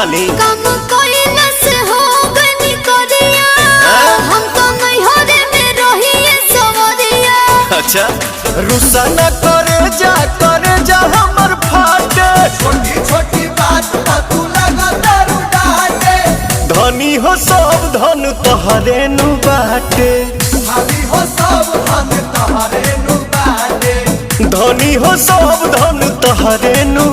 डाली काम कोइला से हो गनी करिया हम तो नहीं हो रे में रहिए सवरिया। अच्छा रुसा न करे जा हमर फाटे छोटी छोटी बात पर तू लगा दारू डाटे। धनी हो सब धन तोहरे नु बाटे भाभी हो सब धन तोहरे नु बाटे। धनी हो सब धन तोहरे नु